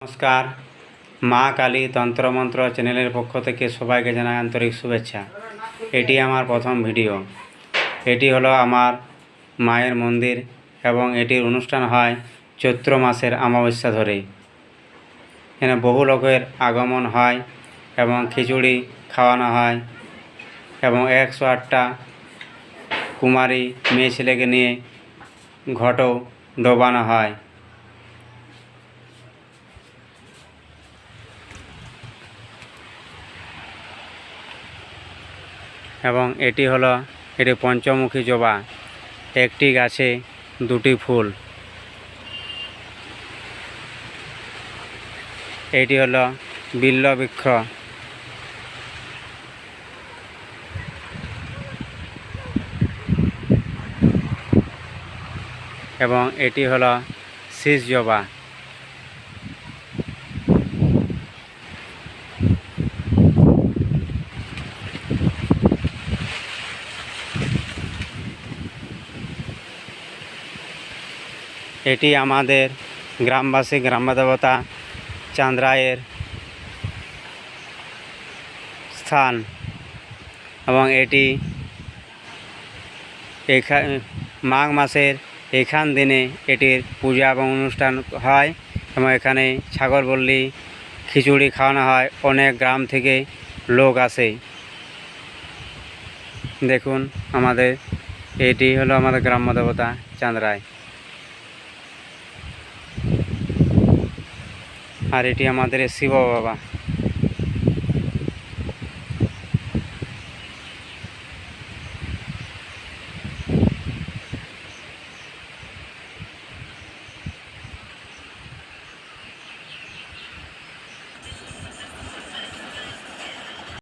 নমস্কার, মা কালী তন্ত্রমন্ত্র চ্যানেলের পক্ষ থেকে সবাইকে জানাই আন্তরিক শুভেচ্ছা। এটি আমার প্রথম ভিডিও। এটি হলো আমার মায়ের মন্দির এবং এটির অনুষ্ঠান হয় চৈত্র মাসের অমাবস্যা ধরেই। এখানে বহু লোকের আগমন হয় এবং খিচুড়ি খাওয়ানো হয় এবং 108টা কুমারী মেয়ে ছেলেকে নিয়ে ঘটও ডোবানো হয়। এবং এটি পঞ্চমুখী জবা, একটি গাছে দুটি ফুল। এটি হলো বিল্ব বৃক্ষ। এবং এটি হলো শীষ জবা। এটি আমাদের গ্রামবাসী গ্রামদেবতা চাঁদরায়ের স্থান এবং এটি মাঘ মাসের এখান দিনে এটির পূজা এবং অনুষ্ঠান হয় এবং এখানে ছাগল বলি খিচুড়ি খাওয়ানো হয়। অনেক গ্রাম থেকে লোক আসে। দেখুন, এটি হলো আমাদের গ্রাম্য দেবতা চাঁদরায়। আর এটি আমাদের শিব বাবা।